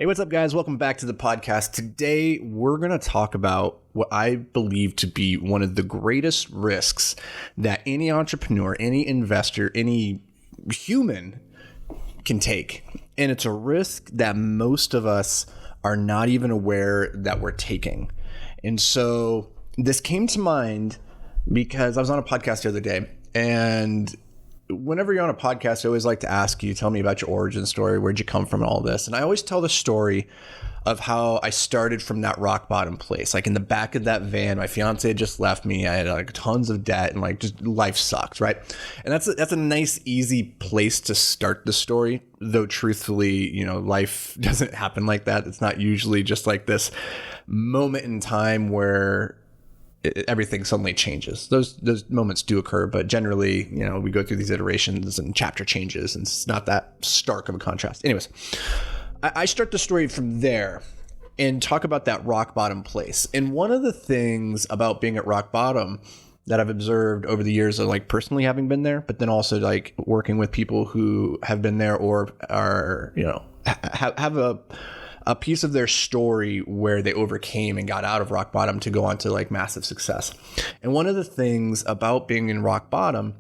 Hey, what's up, guys? Welcome back to the podcast. Today, we're going to talk about what I believe to be one of the greatest risks that any entrepreneur, any investor, any human can take. And it's a risk that most of us are not even aware that we're taking. And so this came to mind because I was on a podcast the other day, and whenever you're on a podcast, I always like to ask you, tell me about your origin story. Where'd you come from and all this? And I always tell the story of how I started from that rock bottom place. Like in the back of that van, my fiance had just left me. I had like tons of debt and like just life sucked, right? And that's a nice, easy place to start the story. Though truthfully, life doesn't happen like that. It's not usually just like this moment in time where everything suddenly changes. Those moments do occur, but generally, we go through these iterations and chapter changes, and it's not that stark of a contrast. Anyways, I start the story from there and talk about that rock bottom place. And one of the things about being at rock bottom that I've observed over the years of like personally having been there, but then also like working with people who have been there or are, have a piece of their story where they overcame and got out of rock bottom to go on to like massive success. And one of the things about being in rock bottom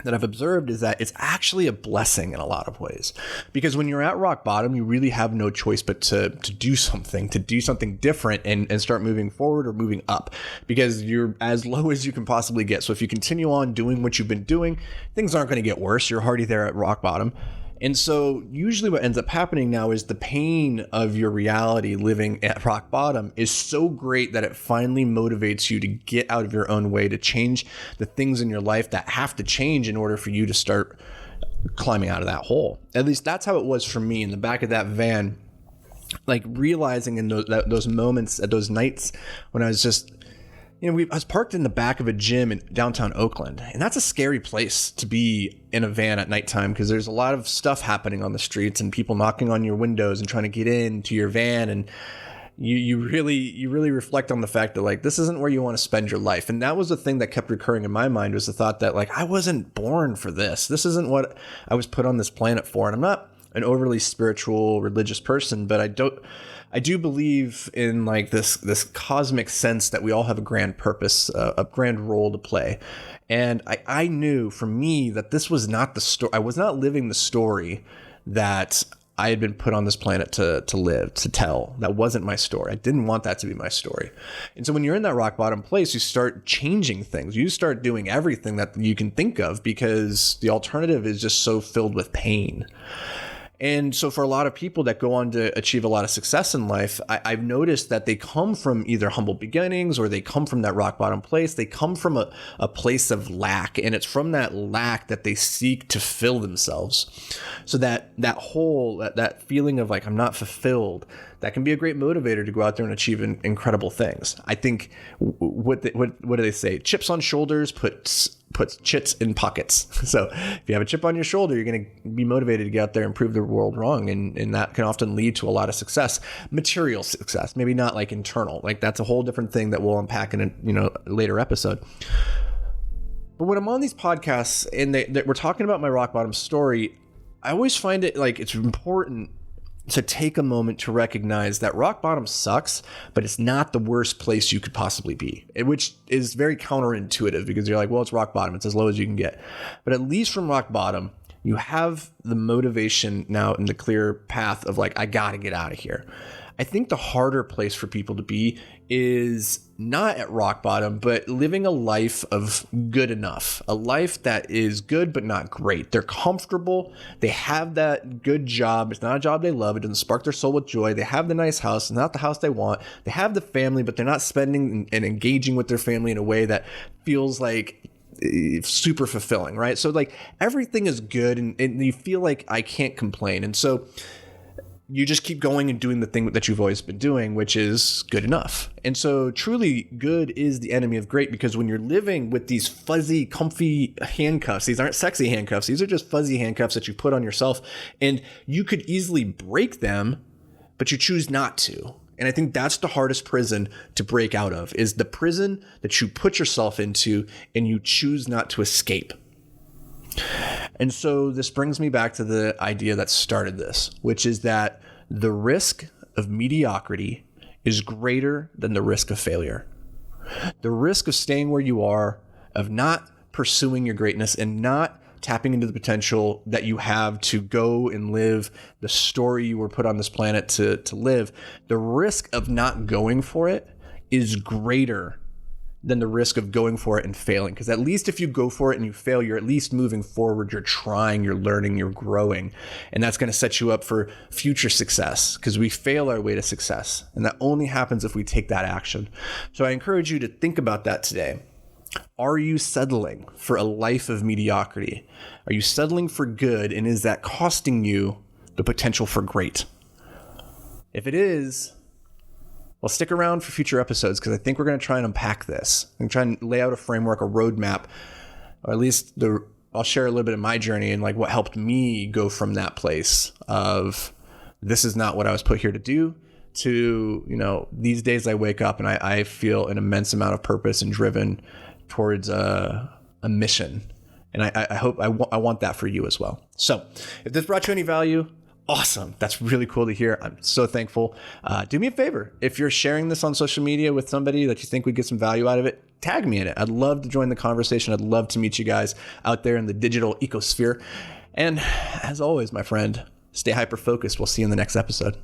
that I've observed is that it's actually a blessing in a lot of ways, because when you're at rock bottom, you really have no choice but to do something different and start moving forward or moving up, because you're as low as you can possibly get. So if you continue on doing what you've been doing, things aren't going to get worse. You're already there at rock bottom. And so usually what ends up happening now is the pain of your reality living at rock bottom is so great that it finally motivates you to get out of your own way, to change the things in your life that have to change in order for you to start climbing out of that hole. At least that's how it was for me in the back of that van, like realizing in those moments, at those nights when I was just, I was parked in the back of a gym in downtown Oakland, and that's a scary place to be in a van at nighttime, because there's a lot of stuff happening on the streets and people knocking on your windows and trying to get into your van. And you really reflect on the fact that like, this isn't where you want to spend your life. And that was the thing that kept recurring in my mind, was the thought that like, I wasn't born for this. This isn't what I was put on this planet for. And I'm not an overly spiritual, religious person, but I do believe in like this cosmic sense that we all have a grand purpose, a grand role to play. And I knew for me that this was not the story. I was not living the story that I had been put on this planet to live, to tell. That wasn't my story. I didn't want that to be my story. And so when you're in that rock bottom place, you start changing things. You start doing everything that you can think of, because the alternative is just so filled with pain. And so for a lot of people that go on to achieve a lot of success in life, I've noticed that they come from either humble beginnings or they come from that rock bottom place. They come from a place of lack, and it's from that lack that they seek to fill themselves. So that hole, that feeling of like, I'm not fulfilled, that can be a great motivator to go out there and achieve incredible things. I think what do they say? Chips on shoulders puts chits in pockets. So if you have a chip on your shoulder, you're going to be motivated to get out there and prove the world wrong. And that can often lead to a lot of success, material success, maybe not like internal. Like that's a whole different thing that we'll unpack in a later episode. But when I'm on these podcasts and we're talking about my rock bottom story, I always find it like it's important to take a moment to recognize that rock bottom sucks, but it's not the worst place you could possibly be, which is very counterintuitive, because you're like, well, it's rock bottom. It's as low as you can get. But at least from rock bottom, you have the motivation now and the clear path of like, I got to get out of here. I think the harder place for people to be is not at rock bottom, but living a life of good enough, a life that is good but not great. They're comfortable. They have that good job. It's not a job they love. It doesn't spark their soul with joy. They have the nice house. It's not the house they want. They have the family, but they're not spending and engaging with their family in a way that feels like super fulfilling, right? So like everything is good, and you feel like I can't complain. And so you just keep going and doing the thing that you've always been doing, which is good enough. And so truly good is the enemy of great, because when you're living with these fuzzy, comfy handcuffs, these aren't sexy handcuffs. These are just fuzzy handcuffs that you put on yourself, and you could easily break them, but you choose not to. And I think that's the hardest prison to break out of, is the prison that you put yourself into and you choose not to escape. And so this brings me back to the idea that started this, which is that the risk of mediocrity is greater than the risk of failure. The risk of staying where you are, of not pursuing your greatness and not tapping into the potential that you have to go and live the story you were put on this planet to live, the risk of not going for it is greater than the risk of going for it and failing. Because at least if you go for it and you fail, you're at least moving forward, you're trying, you're learning, you're growing. And that's going to set you up for future success, because we fail our way to success. And that only happens if we take that action. So I encourage you to think about that today. Are you settling for a life of mediocrity? Are you settling for good, and is that costing you the potential for great? If it is, well, stick around for future episodes, because I think we're going to try and unpack this and try and lay out a framework, a roadmap, or at least I'll share a little bit of my journey and like what helped me go from that place of this is not what I was put here to do to, these days I wake up and I feel an immense amount of purpose and driven towards a mission. And I hope I want that for you as well. So if this brought you any value, awesome. That's really cool to hear. I'm so thankful. Do me a favor. If you're sharing this on social media with somebody that you think would get some value out of it, tag me in it. I'd love to join the conversation. I'd love to meet you guys out there in the digital ecosphere. And as always, my friend, stay hyper-focused. We'll see you in the next episode.